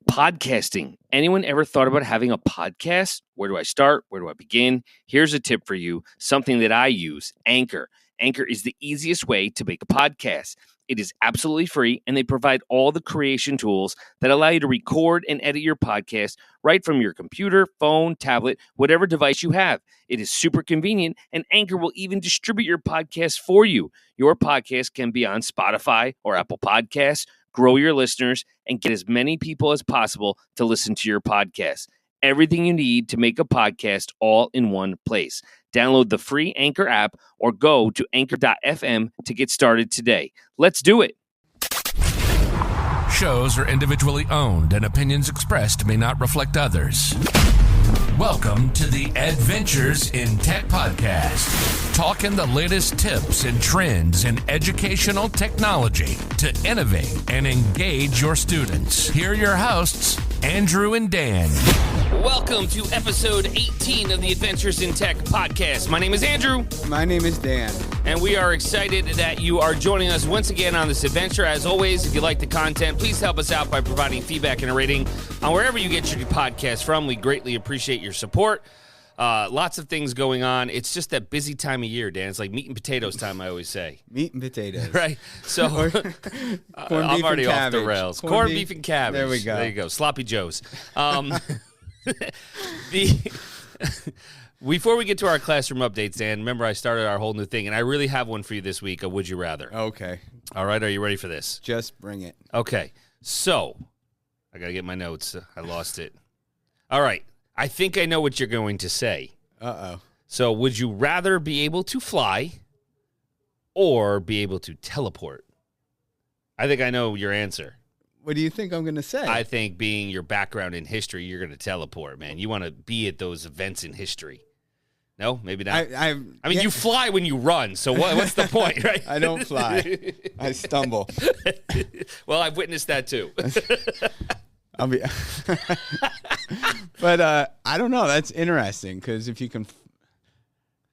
Podcasting. Anyone ever thought about having a podcast? Where do I start? Where do I begin? Here's a tip for you, something that I use, Anchor. Anchor is the easiest way to make a podcast. It is absolutely free, and they provide all the creation tools that allow you to record and edit your podcast right from your computer, phone, tablet, whatever device you have. It is super convenient, and Anchor will even distribute your podcast for you. Your podcast can be on Spotify or Apple Podcasts. Grow your listeners and get as many people as possible to listen to your podcast. Everything you need to make a podcast all in one place. Download the free Anchor app or go to anchor.fm to get started today. Let's do it. Shows are individually owned and opinions expressed may not reflect others. Welcome to the Edventures in Tech podcast. Talking the latest tips and trends in educational technology to innovate and engage your students. Here are your hosts, Andrew and Dan. Welcome to episode 18 of the Adventures in Tech podcast. My name is Andrew. My name is Dan. And we are excited that you are joining us once again on this adventure. As always, if you like the content, please help us out by providing feedback and a rating on wherever you get your podcast from. We greatly appreciate your support. Lots of things going on. It's just that busy time of year, Dan. It's like meat and potatoes time, I always say. Meat and potatoes. Right? So I'm already off the rails. Corn beef and cabbage. There we go. There you go. Sloppy Joes. Before we get to our classroom updates, Dan, remember I started our whole new thing, and I really have one for you this week, a Would You Rather. Okay. All right, are you ready for this? Just bring it. Okay, so I got to get my notes. I lost it. All right, I think I know what you're going to say. Uh-oh. So would you rather be able to fly or be able to teleport? I think I know your answer. What do you think I'm going to say? I think being your background in history, you're going to teleport, man. You want to be at those events in history. No, maybe not. I mean, yeah. You fly when you run, so what's the point, right? I don't fly. I stumble. Well, I've witnessed that too. I'll be. But I don't know. That's interesting because if you can,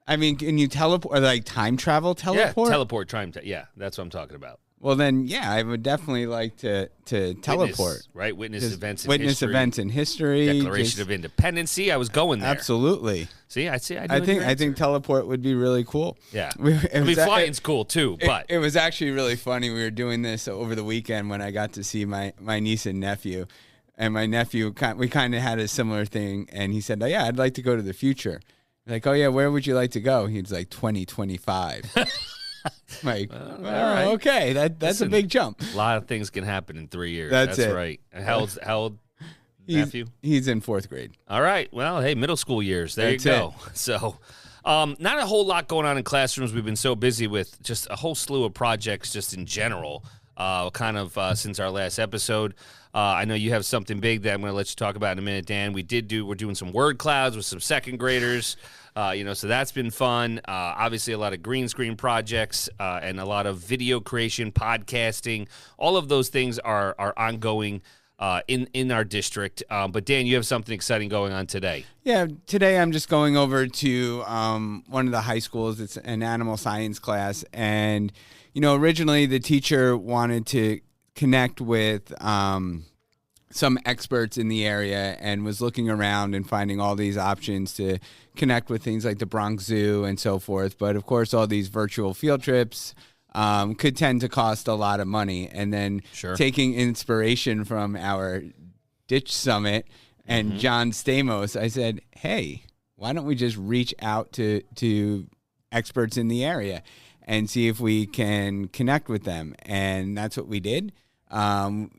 I mean, can you teleport or like time travel teleport? Yeah, teleport time. Yeah, that's what I'm talking about. Well, then, yeah, I would definitely like to teleport. Right? Witness events in history. Declaration of Independence. See, I was going there. Absolutely. See, I think teleport would be really cool. Yeah. Flying's cool, too, but. It was actually really funny. We were doing this over the weekend when I got to see my niece and nephew. And my nephew, we kind of had a similar thing. And he said, oh, yeah, I'd like to go to the future. Like, oh, yeah, where would you like to go? He's like, 2025. Like, all right. Okay, that's a big jump. A lot of things can happen in 3 years. That's it. Right. And how old nephew? He's in 4th grade. All right. Well, hey, middle school years. There you go. So, not a whole lot going on in classrooms. We've been so busy with just a whole slew of projects just in general, since our last episode. I know you have something big that I'm going to let you talk about in a minute, Dan. We're doing some word clouds with some second graders. So that's been fun. Obviously, a lot of green screen projects and a lot of video creation, podcasting. All of those things are ongoing in our district. But, Dan, you have something exciting going on today. Yeah, today I'm just going over to one of the high schools. It's an animal science class. And, originally the teacher wanted to connect with some experts in the area and was looking around and finding all these options to connect with things like the Bronx Zoo and so forth. But, of course, all these virtual field trips could tend to cost a lot of money. And then taking inspiration from our Ditch Summit and John Stamos, I said, hey, why don't we just reach out to experts in the area and see if we can connect with them? And that's what we did.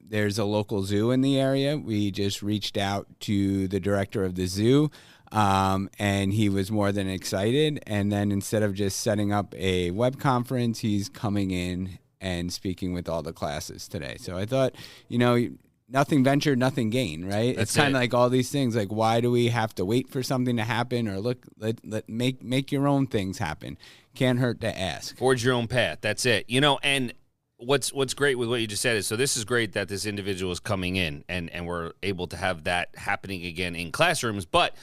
There's a local zoo in the area. We just reached out to the director of the zoo, and he was more than excited. And then instead of just setting up a web conference, he's coming in and speaking with all the classes today. So I thought, nothing ventured, nothing gained, right? It's kind of like all these things. Like, why do we have to wait for something to happen, or make your own things happen? Can't hurt to ask. Forge your own path. That's it. And what's great with what you just said is, so this is great that this individual is coming in and we're able to have that happening again in classrooms. But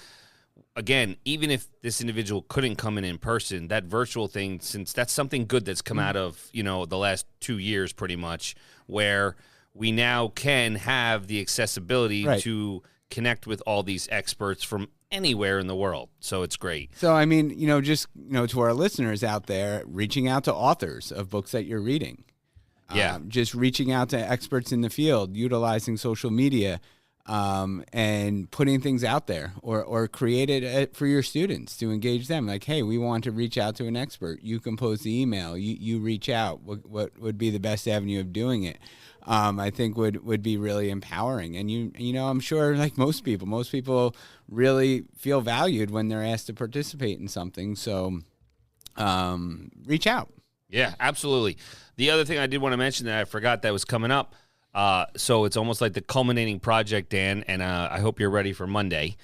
again, even if this individual couldn't come in person, that virtual thing, since that's something good that's come out of, the last 2 years pretty much, where we now can have the accessibility Right. to connect with all these experts from anywhere in the world. So it's great. So, I mean, just, to our listeners out there, reaching out to authors of books that you're reading. Yeah. Just reaching out to experts in the field, utilizing social media, and putting things out there, or create it for your students to engage them. Like, hey, we want to reach out to an expert. You compose the email. You reach out. What would be the best avenue of doing it? I think would be really empowering. And I'm sure, like most people really feel valued when they're asked to participate in something. So reach out. Yeah, absolutely. The other thing I did want to mention that I forgot that was coming up, so it's almost like the culminating project, Dan, and I hope you're ready for Monday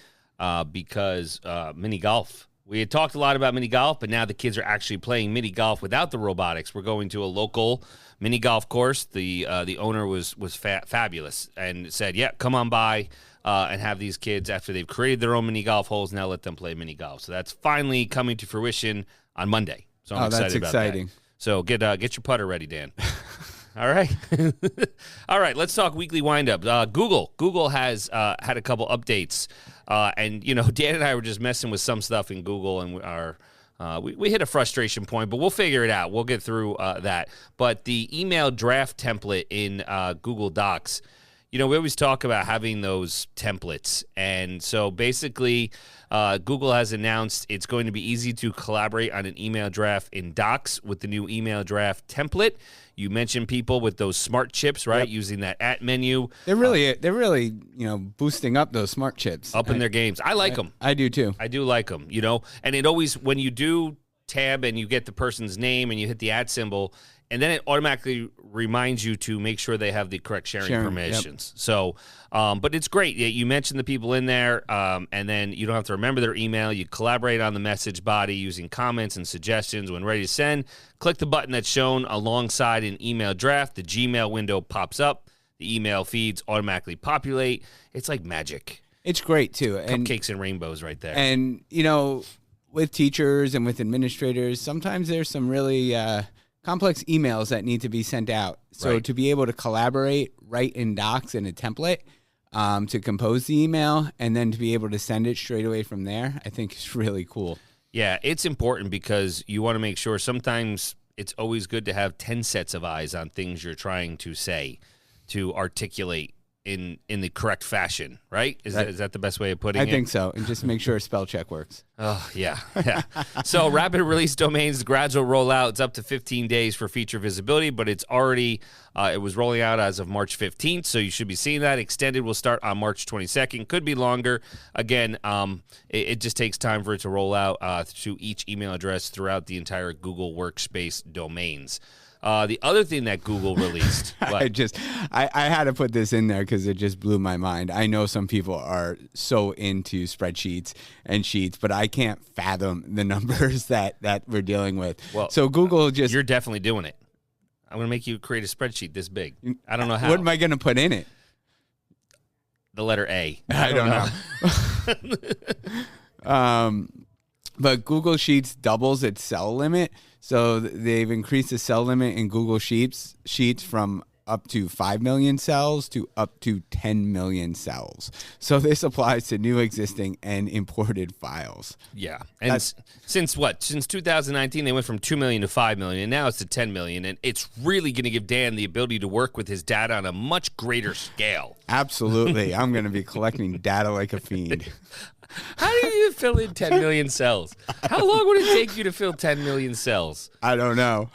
because mini golf. We had talked a lot about mini golf, but now the kids are actually playing mini golf without the robotics. We're going to a local mini golf course. The owner was fabulous and said, yeah, come on by and have these kids, after they've created their own mini golf holes, now let them play mini golf. So that's finally coming to fruition on Monday. So I'm excited about exciting. that. So get your putter ready, Dan. All right. All right, let's talk weekly windup. Google has had a couple updates. And, Dan and I were just messing with some stuff in Google, and we hit a frustration point, but we'll figure it out. We'll get through that. But the email draft template in Google Docs, we always talk about having those templates. And so basically, Google has announced it's going to be easy to collaborate on an email draft in Docs with the new email draft template. You mentioned people with those smart chips, right? Yep. Using that at menu. They're really, boosting up those smart chips. Up in their games. I like them. I do too. I do like them, And it always, when you do tab and you get the person's name and you hit the at symbol, and then it automatically reminds you to make sure they have the correct sharing permissions. Yep. So, but it's great. You mentioned the people in there, and then you don't have to remember their email. You collaborate on the message body using comments and suggestions. When ready to send, click the button that's shown alongside an email draft. The Gmail window pops up. The email feeds automatically populate. It's like magic. It's great, too. Cupcakes and rainbows right there. And, with teachers and with administrators, sometimes there's some really complex emails that need to be sent out. So to be able to collaborate, write in Docs in a template, to compose the email, and then to be able to send it straight away from there, I think is really cool. Yeah, it's important because you want to make sure sometimes it's always good to have 10 sets of eyes on things you're trying to say, to articulate in the correct fashion, right? Is that the best way of putting it? I think so, and just make sure spell check works. Oh, yeah. So rapid release domains, gradual rollout. It's up to 15 days for feature visibility, but it's already, it was rolling out as of March 15th, so you should be seeing that. Extended will start on March 22nd. Could be longer. Again, it just takes time for it to roll out to each email address throughout the entire Google Workspace domains. The other thing that Google released. I had to put this in there because it just blew my mind. I know some people are so into spreadsheets and sheets, but I can't fathom the numbers that we're dealing with. Well, so Google just... You're definitely doing it. I'm going to make you create a spreadsheet this big. I don't know how. What am I going to put in it? The letter A. I don't know. But Google Sheets doubles its cell limit. So they've increased the cell limit in Google Sheets from up to 5 million cells to up to 10 million cells. So this applies to new, existing, and imported files. Yeah. And since 2019, they went from 2 million to 5 million, and now it's to 10 million. And it's really going to give Dan the ability to work with his data on a much greater scale. Absolutely. I'm going to be collecting data like a fiend. How do you fill in 10 million cells? How long would it take you to fill 10 million cells? I don't know.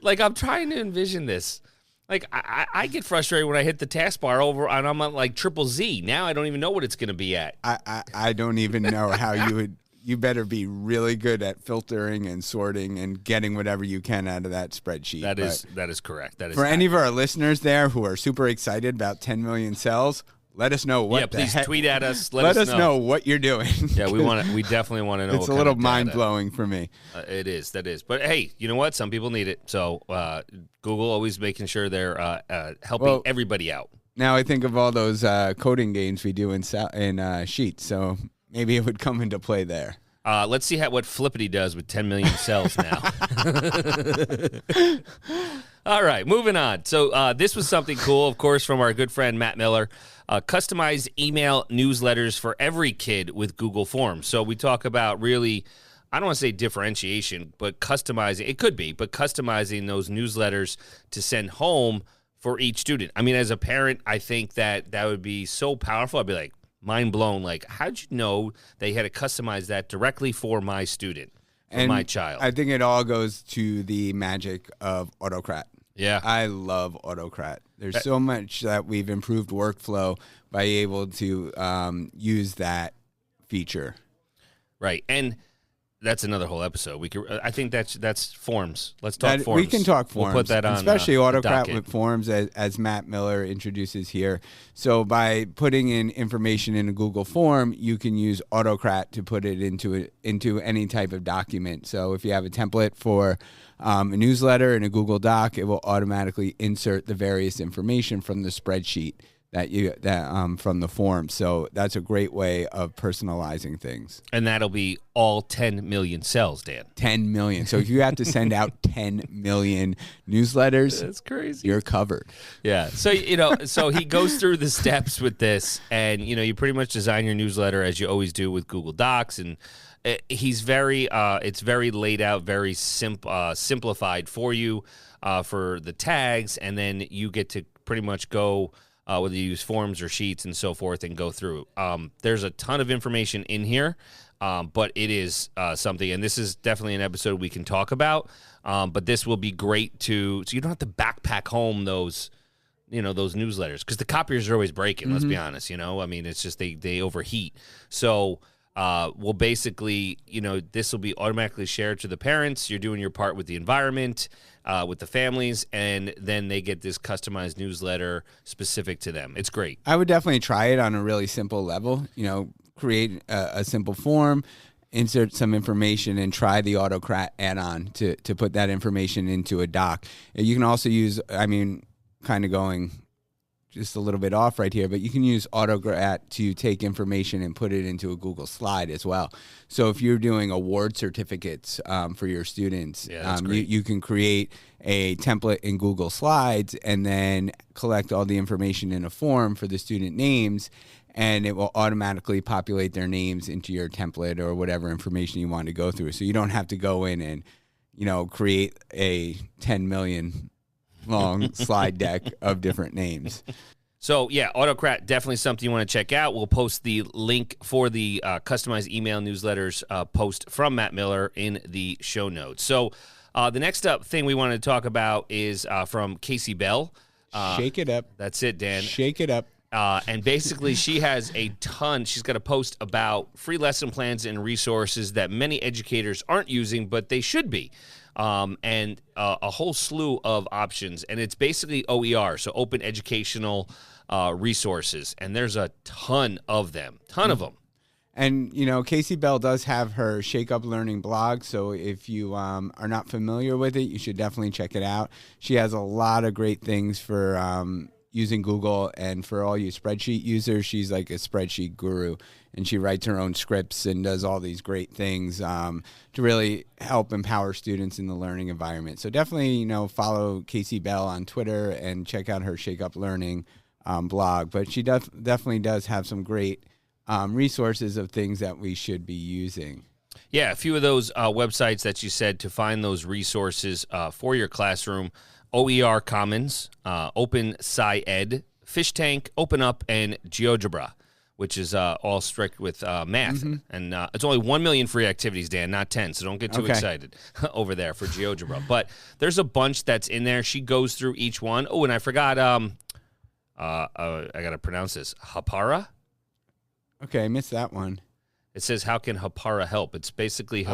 Like, I'm trying to envision this. Like, I get frustrated when I hit the taskbar over and I'm on like Z. Now I don't even know what it's going to be at. I don't even know how you would. You better be really good at filtering and sorting and getting whatever you can out of that spreadsheet. That is correct. That is for any of our listeners there who are super excited about 10 million cells. Let us know what. Yeah, please tweet at us. Let us know what you're doing. Yeah, we definitely want to know. It's a little mind blowing for me. It is. That is. But hey, you know what? Some people need it. So Google always making sure they're helping everybody out. Now I think of all those coding games we do in Sheets. So maybe it would come into play there. Let's see what Flippity does with 10 million cells now. All right, moving on. So this was something cool, of course, from our good friend Matt Miller. Customized email newsletters for every kid with Google Forms. So we talk about really, I don't want to say differentiation, but customizing. It could be, but customizing those newsletters to send home for each student. I mean, as a parent, I think that would be so powerful. I'd be like, mind blown. Like, how'd you know they had to customize that directly for my student, for my child? I think it all goes to the magic of Autocrat. Yeah. I love Autocrat. There's so much that we've improved workflow by able to use that feature. Right. And that's another whole episode. We could. I think that's forms. Let's talk forms. We can talk forms. We'll put that on, especially Autocrat with forms, as Matt Miller introduces here. So by putting in information in a Google form, you can use Autocrat to put it into any type of document. So if you have a template for a newsletter in a Google Doc, it will automatically insert the various information from the spreadsheet from the form. So that's a great way of personalizing things. And that'll be all 10 million cells, Dan. 10 million. So if you have to send out 10 million newsletters, that's crazy. You're covered. Yeah. So, so he goes through the steps with this, and, you pretty much design your newsletter as you always do with Google Docs. And he's it's very laid out, very simplified for you for the tags. And then you get to pretty much go whether you use forms or sheets and so forth and go through. There's a ton of information in here, but it is something, and this is definitely an episode we can talk about, but this will be great so you don't have to backpack home those newsletters, because the copiers are always breaking, let's be honest, I mean, it's just they overheat. So we'll basically, this will be automatically shared to the parents. You're doing your part with the environment, with the families, and then they get this customized newsletter specific to them. It's great. I would definitely try it on a really simple level. Create a simple form, insert some information, and try the Autocrat add-on to put that information into a doc. You can also use, kind of going just a little bit off right here, but you can use Autocrat to take information and put it into a Google slide as well. So if you're doing award certificates for your students, you can create a template in Google Slides and then collect all the information in a form for the student names, and it will automatically populate their names into your template or whatever information you want to go through. So you don't have to go in and, create a 10 million long slide deck of different names. So, yeah, Autocrat, definitely something you want to check out. We'll post the link for the customized email newsletters post from Matt Miller in the show notes. So the next up thing we want to talk about is from Casey Bell. Shake it up. That's it, Dan. Shake it up. And basically, she has she's got a post about free lesson plans and resources that many educators aren't using, but they should be. And a whole slew of options. And it's basically OER, so open educational resources. And there's a ton of them. And, Casey Bell does have her Shake Up Learning blog. So if you are not familiar with it, you should definitely check it out. She has a lot of great things for using Google, and for all you spreadsheet users, she's like a spreadsheet guru, and she writes her own scripts and does all these great things to really help empower students in the learning environment. So definitely, follow Casey Bell on Twitter and check out her Shake Up Learning blog. But she definitely does have some great resources of things that we should be using. Yeah, a few of those websites that you said to find those resources for your classroom: OER Commons, Open Sci-Ed, Fish Tank, Open Up, and GeoGebra, which is all strict with math. Mm-hmm. And it's only 1 million free activities, Dan, not 10, so don't get too excited over there for GeoGebra. But there's a bunch that's in there. She goes through each one. Oh, and I forgot, I got to pronounce this, Hapara? Okay, I missed that one. It says, how can Hapara help? It's basically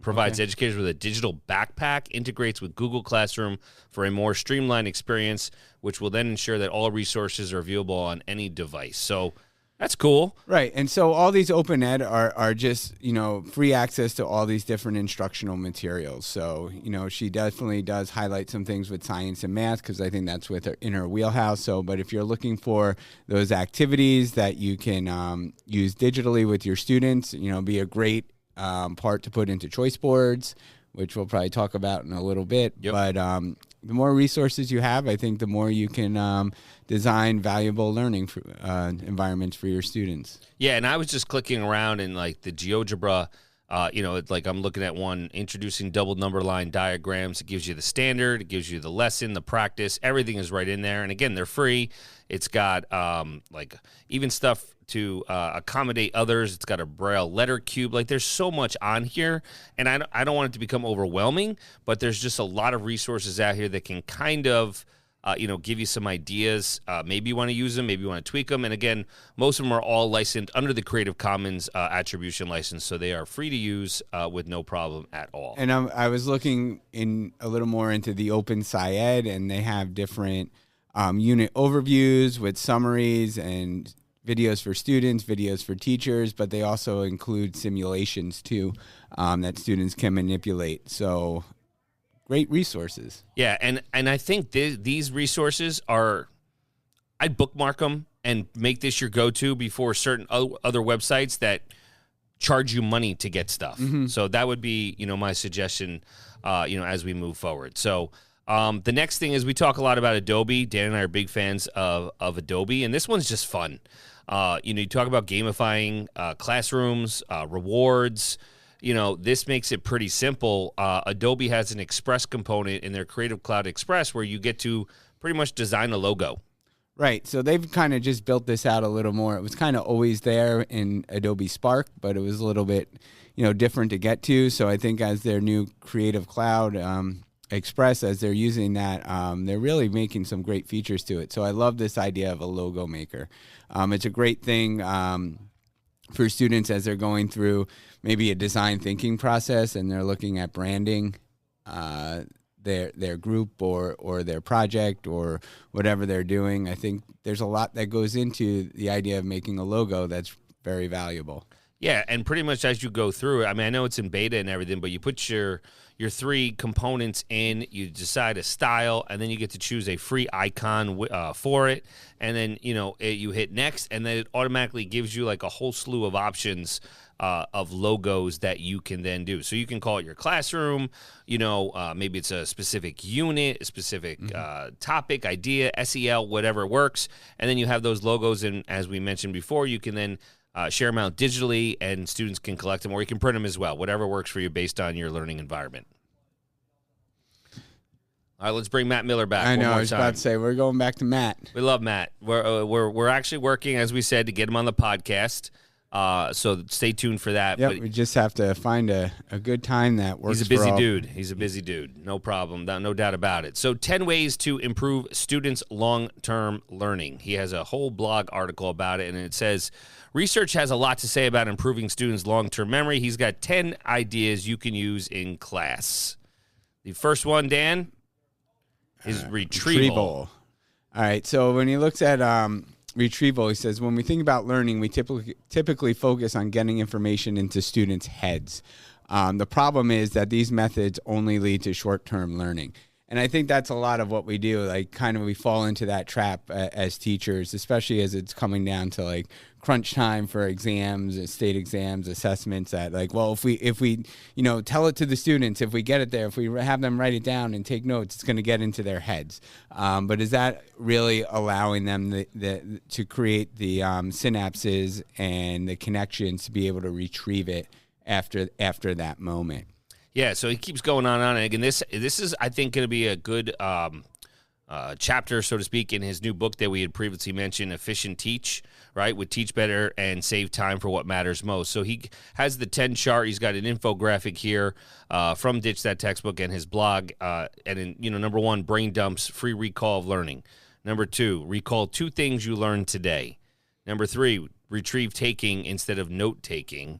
provides educators with a digital backpack, integrates with Google Classroom for a more streamlined experience, which will then ensure that all resources are viewable on any device. So that's cool. Right. And so all these open ed are just, free access to all these different instructional materials. So, she definitely does highlight some things with science and math, because I think that's in her wheelhouse. So, but if you're looking for those activities that you can use digitally with your students, be a great part to put into choice boards which we'll probably talk about in a little bit. Yep. But the more resources you have, I think the more you can design valuable learning environments for your students. Yeah, and I was just clicking around in like the GeoGebra. It's like I'm looking at one, introducing double number line diagrams. It gives you the standard, it gives you the lesson, the practice. Everything is right in there. And again, they're free. It's got like even stuff to accommodate others. It's got a Braille letter cube. Like there's so much on here, and I don't want it to become overwhelming, but there's just a lot of resources out here that can kind of give you some ideas. Maybe you want to use them, maybe you want to tweak them. And again, most of them are all licensed under the Creative Commons attribution license, so they are free to use with no problem at all. And I was looking in a little more into the Open SciEd, and they have different unit overviews with summaries and videos for students, videos for teachers, but they also include simulations too that students can manipulate. So great resources. Yeah, and I think these resources are, I'd bookmark them and make this your go-to before certain other websites that charge you money to get stuff. Mm-hmm. So that would be, my suggestion, as we move forward. So the next thing is we talk a lot about Adobe. Dan and I are big fans of Adobe, and this one's just fun. You talk about gamifying classrooms, rewards. This makes it pretty simple. Adobe has an Express component in their Creative Cloud Express where you get to pretty much design a logo. Right. So they've kind of just built this out a little more. It was kind of always there in Adobe Spark, but it was a little bit, different to get to. So I think as their new Creative Cloud Express, as they're using that, they're really making some great features to it. So I love this idea of a logo maker. It's a great thing for students as they're going through maybe a design thinking process and they're looking at branding their group or their project or whatever they're doing. I think there's a lot that goes into the idea of making a logo that's very valuable. Yeah, and pretty much as you go through it, I know it's in beta and everything, but you put your three components in, you decide a style, and then you get to choose a free icon for it, and then you hit next, and then it automatically gives you like a whole slew of options of logos that you can then do. So you can call it your classroom, maybe it's a specific unit, a specific topic, idea, SEL, whatever works, and then you have those logos, and as we mentioned before, you can then share them out digitally, and students can collect them, or you can print them as well, whatever works for you based on your learning environment. All right, let's bring Matt Miller back. I know. I was about to say we're going back to Matt. We love Matt. We're actually working, as we said, to get him on the podcast. So stay tuned for that. Yep, but we just have to find a good time that works. He's a busy dude. He's a busy dude. No problem. No doubt about it. So 10 ways to improve students' long-term learning. He has a whole blog article about it, and it says, research has a lot to say about improving students' long-term memory. He's got 10 ideas you can use in class. The first one, Dan, is retrieval. All right, so when he looks at retrieval, he says, when we think about learning, we typically focus on getting information into students' heads. The problem is that these methods only lead to short-term learning. And I think that's a lot of what we do. Like, kind of we fall into that trap as teachers, especially as it's coming down to like crunch time for exams, state exams, assessments. That like, well, if we tell it to the students, if we get it there, if we have them write it down and take notes, it's going to get into their heads. But is that really allowing them to create the synapses and the connections to be able to retrieve it after that moment? Yeah, so he keeps going on. And again, this is, I think, going to be a good chapter, so to speak, in his new book that we had previously mentioned, Efficient Teach, right? Would teach better and save time for what matters most. So he has the 10 chart. He's got an infographic here from Ditch That Textbook and his blog. And in, number 1, brain dumps, free recall of learning. Number 2, recall 2 things you learned today. Number 3, retrieve taking instead of note taking.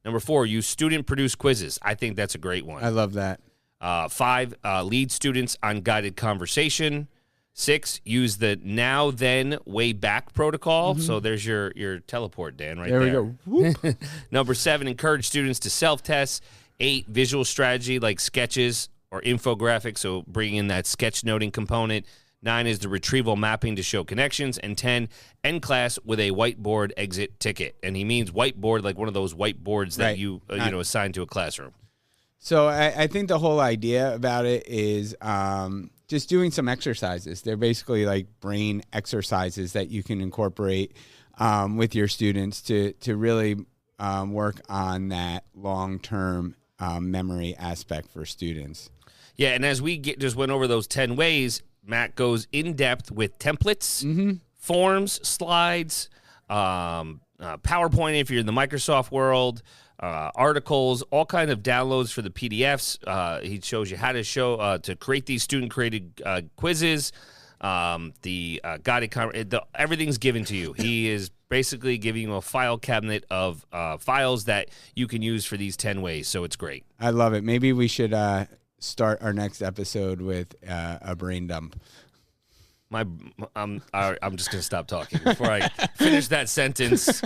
Number 4, use student-produced quizzes. I think that's a great one. I love that. 5, lead students on guided conversation. 6, use the now, then, way back protocol. Mm-hmm. So there's your teleport, Dan, right there. There we go. Number 7, encourage students to self-test. 8, visual strategy like sketches or infographics, so bringing in that sketch noting component. 9 is the retrieval mapping to show connections. And 10, end class with a whiteboard exit ticket. And he means whiteboard like one of those whiteboards that right. you assign to a classroom. So I think the whole idea about it is just doing some exercises. They're basically like brain exercises that you can incorporate with your students to really work on that long-term memory aspect for students. Yeah, and as we just went over those 10 ways, Matt goes in depth with templates, forms, slides, PowerPoint if you're in the Microsoft world, articles, all kind of downloads for the PDFs. He shows you how to create these student-created quizzes. The guided everything's given to you. He is basically giving you a file cabinet of files that you can use for these 10 ways. So it's great. I love it. Maybe we should start our next episode with a brain dump. I'm just gonna stop talking before I finish that sentence.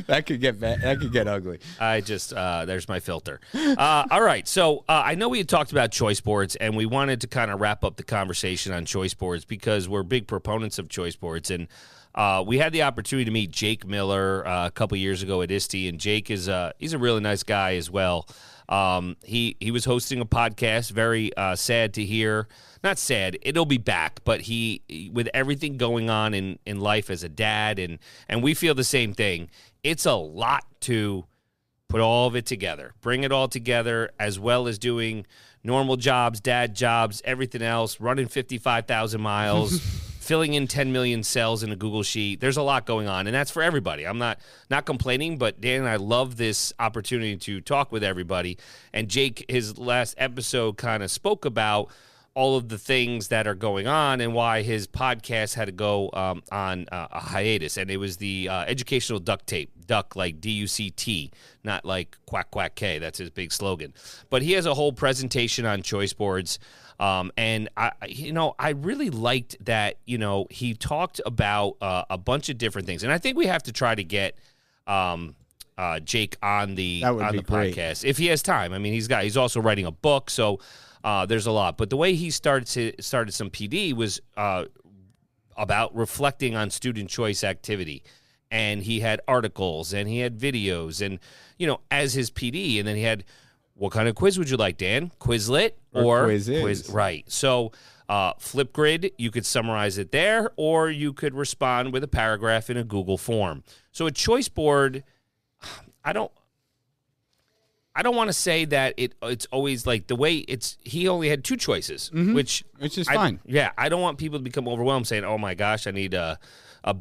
That could get bad. That could get ugly. I just there's my filter. All right, so I know we had talked about choice boards, and we wanted to kind of wrap up the conversation on choice boards because we're big proponents of choice boards, and we had the opportunity to meet Jake Miller a couple years ago at ISTE, and Jake is he's a really nice guy as well. He was hosting a podcast. Very sad to hear. Not sad. It'll be back. But he with everything going on in life as a dad, and we feel the same thing. It's a lot to put all of it together, bring it all together, as well as doing normal jobs, dad jobs, everything else, running 55,000 miles. Filling in 10 million cells in a Google Sheet. There's a lot going on, and that's for everybody. I'm not complaining, but Dan and I love this opportunity to talk with everybody. And Jake, his last episode kind of spoke about all of the things that are going on and why his podcast had to go on a hiatus. And it was the educational duct tape, duck like D-U-C-T, not like quack, quack, K. That's his big slogan. But he has a whole presentation on choice boards. And I really liked that, he talked about a bunch of different things. And I think we have to try to get Jake on the podcast if he has time. I mean, he's also writing a book, so there's a lot. But the way he started some PD was about reflecting on student choice activity. And he had articles and he had videos and, as his PD. And then he had, what kind of quiz would you like, Dan? Quizlet or quiz? Right. So Flipgrid, you could summarize it there, or you could respond with a paragraph in a Google form. So a choice board, I don't want to say that it's always like the way he only had two choices, which is fine. Yeah, I don't want people to become overwhelmed saying, oh my gosh, I need a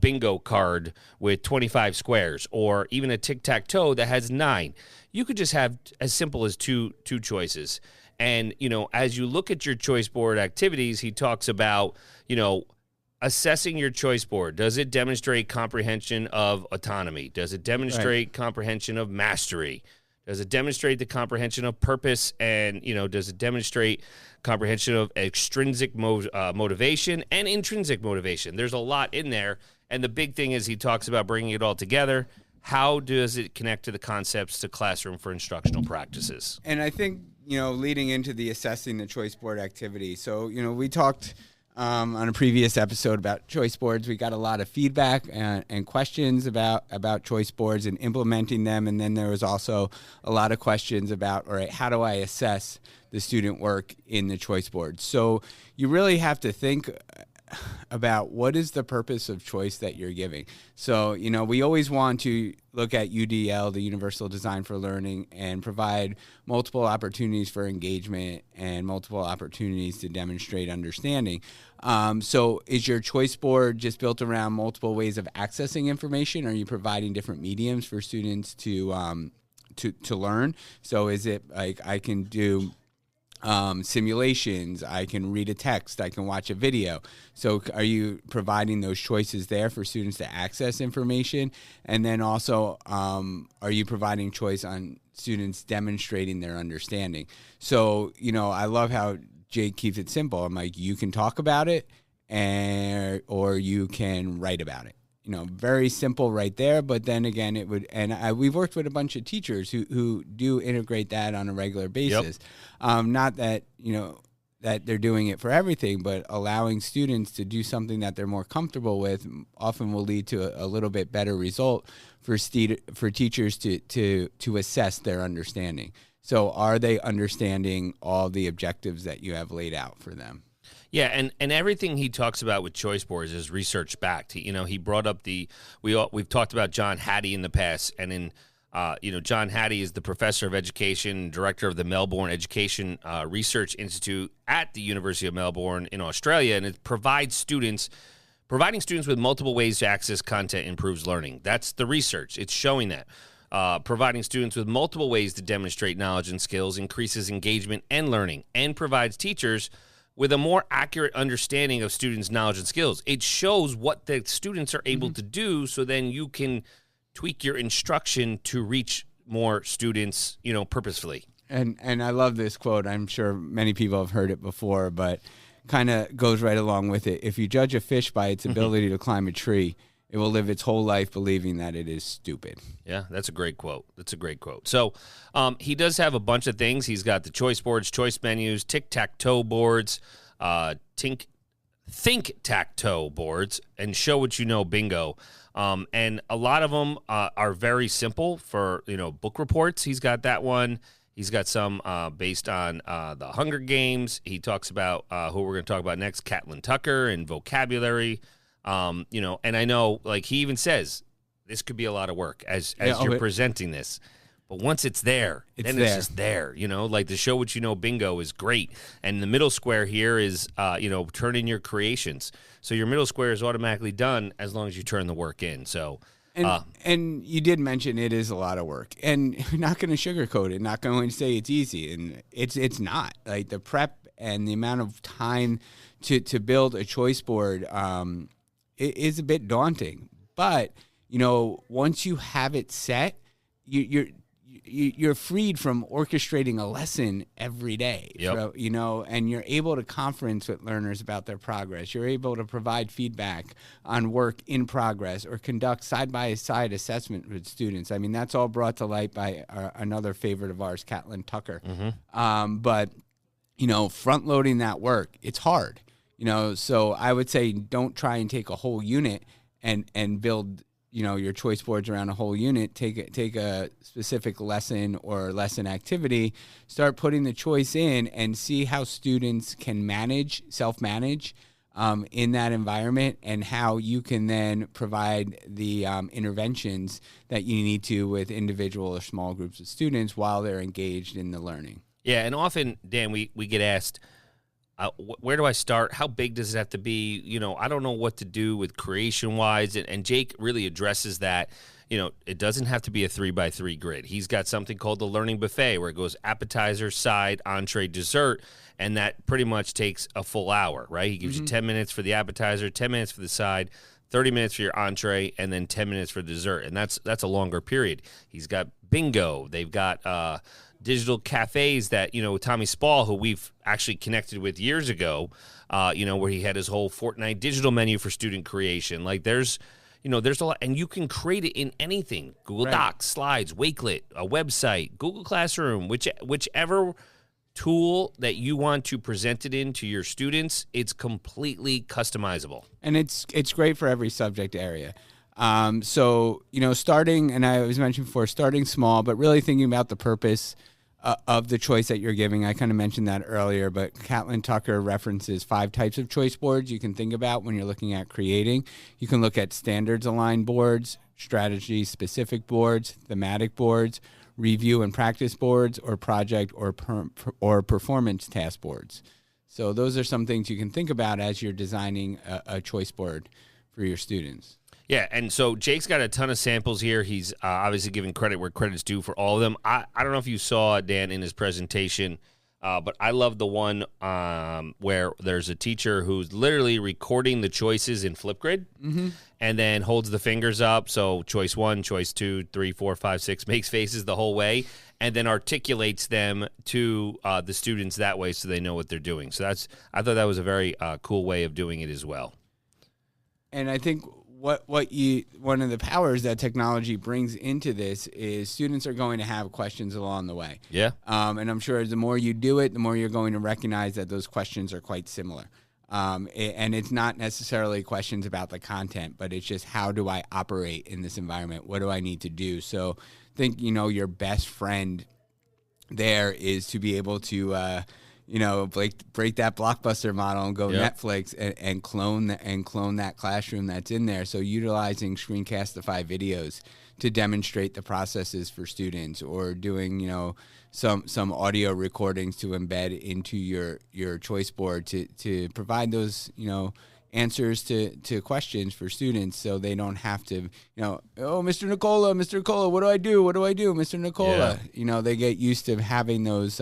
bingo card with 25 squares, or even a tic-tac-toe that has 9. You could just have as simple as two choices. And, as you look at your choice board activities, he talks about, assessing your choice board. Does it demonstrate comprehension of autonomy? Does it demonstrate comprehension of mastery? Does it demonstrate the comprehension of purpose? And, does it demonstrate comprehension of extrinsic motivation and intrinsic motivation? There's a lot in there. And the big thing is he talks about bringing it all together. How does it connect to the concepts to classroom for instructional practices? And I think, leading into the assessing the choice board activity. So, we talked on a previous episode about choice boards. We got a lot of feedback and questions about choice boards and implementing them. And then there was also a lot of questions about, all right, how do I assess the student work in the choice board? So you really have to think about what is the purpose of choice that you're giving. So, we always want to look at UDL, the Universal Design for Learning, and provide multiple opportunities for engagement and multiple opportunities to demonstrate understanding. So is your choice board just built around multiple ways of accessing information? Are you providing different mediums for students to learn? So is it like I can do simulations, I can read a text, I can watch a video. So are you providing those choices there for students to access information? And then also, are you providing choice on students demonstrating their understanding? So, I love how Jake keeps it simple. I'm like, you can talk about it or you can write about it. Very simple right there. But then again, it would, and we've worked with a bunch of teachers who do integrate that on a regular basis. Yep. Not that, that they're doing it for everything, but allowing students to do something that they're more comfortable with often will lead to a little bit better result for teachers to assess their understanding. So are they understanding all the objectives that you have laid out for them? Yeah, and everything he talks about with choice boards is research backed. He brought up we've talked about John Hattie in the past, and John Hattie is the professor of education, director of the Melbourne Education Research Institute at the University of Melbourne in Australia, and it providing students with multiple ways to access content improves learning. That's the research. It's showing that. Providing students with multiple ways to demonstrate knowledge and skills increases engagement and learning, and provides teachers with a more accurate understanding of students' knowledge and skills. It shows what the students are able to do, so then you can tweak your instruction to reach more students, purposefully. And I love this quote. I'm sure many people have heard it before, but kind of goes right along with it. If you judge a fish by its ability to climb a tree, it will live its whole life believing that it is stupid. Yeah, that's a great quote. So he does have a bunch of things. He's got the choice boards, choice menus, tic-tac-toe boards, think-tac-toe boards, and show what you know bingo. And a lot of them are very simple for, book reports. He's got that one. He's got some based on the Hunger Games. He talks about who we're going to talk about next, Catelyn Tucker, and vocabulary. And I know, like, he even says this could be a lot of work as you're presenting this. But once it's there, it's just there. Like the show what you know bingo is great. And the middle square here is, turn in your creations. So your middle square is automatically done as long as you turn the work in. So. And you did mention it is a lot of work, and you're not going to sugarcoat it, not going to say it's easy, and it's not. Like the prep and the amount of time to build a choice board it is a bit daunting. But once you have it set, you're freed from orchestrating a lesson every day. Yep. So, and you're able to conference with learners about their progress. You're able to provide feedback on work in progress or conduct side-by-side assessment with students. I mean, that's all brought to light by another favorite of ours, Catelyn Tucker. But, front-loading that work, it's hard. So I would say don't try and take a whole unit and build your choice boards around a whole unit. Take a specific lesson or lesson activity, start putting the choice in, and see how students can self-manage in that environment, and how you can then provide the interventions that you need to with individual or small groups of students while they're engaged in the learning. Yeah, and often, Dan, we get asked, where do I start? How big does it have to be? I don't know what to do with creation-wise, and Jake really addresses that. It doesn't have to be a 3x3 grid. He's got something called the learning buffet, where it goes appetizer, side, entree, dessert, and that pretty much takes a full hour, right? He gives you 10 minutes for the appetizer, 10 minutes for the side, 30 minutes for your entree, and then 10 minutes for dessert, and that's a longer period. He's got bingo. They've got digital cafes that, Tommy Spall, who we've actually connected with years ago, where he had his whole Fortnite digital menu for student creation. Like there's a lot, and you can create it in anything. Google Docs, slides, Wakelet, a website, Google Classroom, whichever tool that you want to present it in to your students, it's completely customizable. And it's great for every subject area. So, starting, and I was mentioning before, starting small, but really thinking about the purpose of the choice that you're giving. I kind of mentioned that earlier, but Catelyn Tucker references 5 types of choice boards you can think about when you're looking at creating. You can look at standards aligned boards, strategy specific boards, thematic boards, review and practice boards, or project or performance task boards. So those are some things you can think about as you're designing a choice board for your students. Yeah, and so Jake's got a ton of samples here. He's obviously giving credit where credit's due for all of them. I don't know if you saw, Dan, in his presentation, but I love the one where there's a teacher who's literally recording the choices in Flipgrid and then holds the fingers up. So choice 1, choice 2, 3, 4, 5, 6, makes faces the whole way, and then articulates them to the students that way so they know what they're doing. So I thought that was a very cool way of doing it as well. And I think one of the powers that technology brings into this is students are going to have questions along the way. Yeah. And I'm sure the more you do it, the more you're going to recognize that those questions are quite similar. And it's not necessarily questions about the content, but it's just how do I operate in this environment? What do I need to do? So think, your best friend there is to be able to, break that Blockbuster model and go Netflix and clone that classroom that's in there. So utilizing Screencastify videos to demonstrate the processes for students, or doing, some audio recordings to embed into your choice board to provide those, answers to questions for students, so they don't have to, Mr. Nicola, what do I do? Mr. Nicola? They get used to having those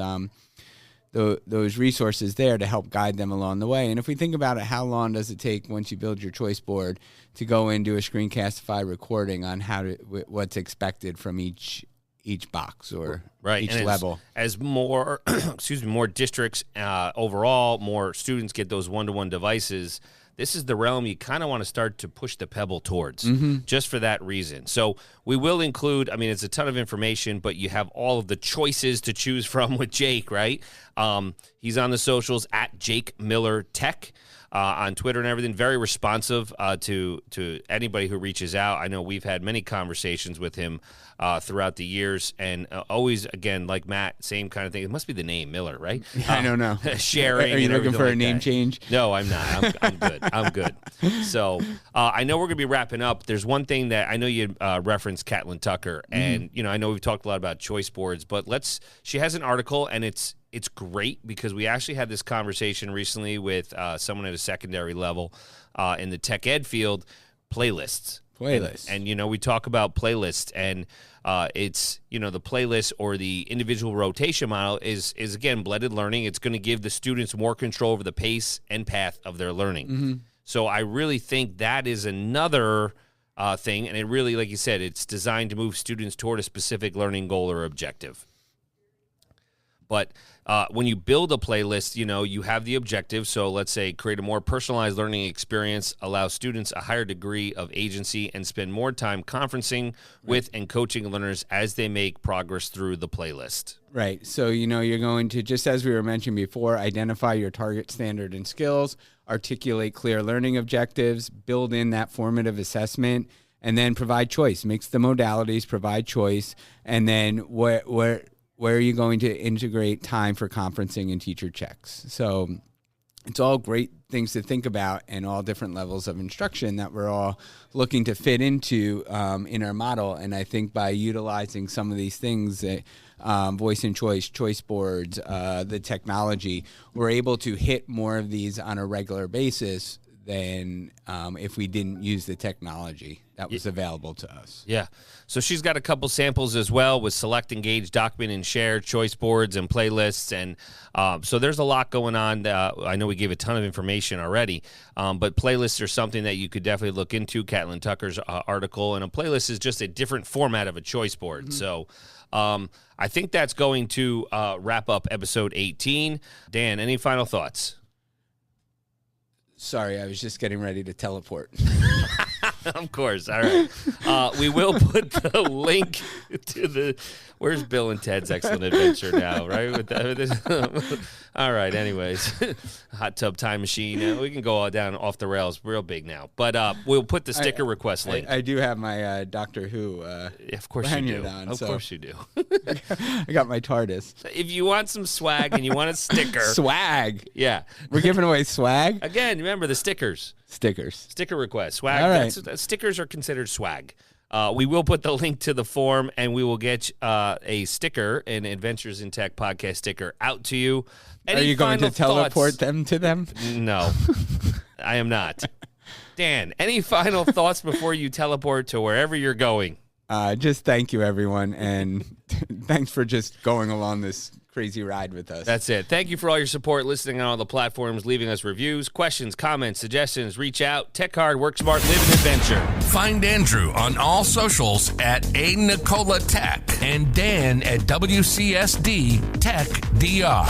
resources there to help guide them along the way. And if we think about it, how long does it take once you build your choice board to go into a Screencastify recording on what's expected from each box or each level? As more, more districts overall, more students get those one-to-one devices, this is the realm you kind of want to start to push the pebble towards, just for that reason. So we will include, it's a ton of information, but you have all of the choices to choose from with Jake, right? He's on the socials at Jake Miller Tech. On Twitter and everything, very responsive to anybody who reaches out. I know we've had many conversations with him throughout the years, and always, again, like Matt, same kind of thing. It must be the name Miller, right? I don't know. Sharing. Are you looking for a name change? No, I'm not. I'm good. I'm good. So I know we're going to be wrapping up. There's one thing that I know you referenced Catlin Tucker, and I know we've talked a lot about choice boards, but she has an article, and it's great because we actually had this conversation recently with someone at a secondary level in the tech ed field, playlists. And we talk about playlists, and it's, the playlist or the individual rotation model is again, blended learning. It's going to give the students more control over the pace and path of their learning. So I really think that is another thing, and it really, like you said, it's designed to move students toward a specific learning goal or objective. But when you build a playlist, you have the objective. So let's say create a more personalized learning experience, allow students a higher degree of agency, and spend more time conferencing with and coaching learners as they make progress through the playlist. Right. So, you're going to, just as we were mentioning before, identify your target standard and skills, articulate clear learning objectives, build in that formative assessment, and then provide choice. Mix the modalities, provide choice, and then where are you going to integrate time for conferencing and teacher checks? So it's all great things to think about, and all different levels of instruction that we're all looking to fit into in our model. And I think by utilizing some of these things, voice and choice boards, the technology, we're able to hit more of these on a regular basis than if we didn't use the technology that was available to us. Yeah. So she's got a couple samples as well with select, engage, document, and share, choice boards, and playlists. And so there's a lot going on. I know we gave a ton of information already, but playlists are something that you could definitely look into. Catlin Tucker's article, and a playlist is just a different format of a choice board. So I think that's going to wrap up episode 18. Dan, any final thoughts? Sorry, I was just getting ready to teleport. Of course. All right. We will put the link to the... Where's Bill and Ted's Excellent Adventure now, right? All right, anyways. Hot Tub Time Machine. We can go all down off the rails real big now. But we'll put the sticker request link. I do have my Doctor Who of course you do. Of course you do. I got my TARDIS. If you want some swag and you want a sticker... Swag? Yeah. We're giving away swag? Again, remember the stickers. Sticker request. Swag. All right. Stickers are considered swag. We will put the link to the form, and we will get a sticker, an Adventures in Tech podcast sticker, out to you. Are you going to teleport them to them? No, I am not. Dan, any final thoughts before you teleport to wherever you're going? Just thank you, everyone, and thanks for just going along this crazy ride with us. That's it. Thank you for all your support, listening on all the platforms, leaving us reviews, questions, comments, suggestions. Reach out. Tech hard, work smart, live an adventure. Find Andrew on all socials at A Nicola Tech and Dan at WCSD Tech DR.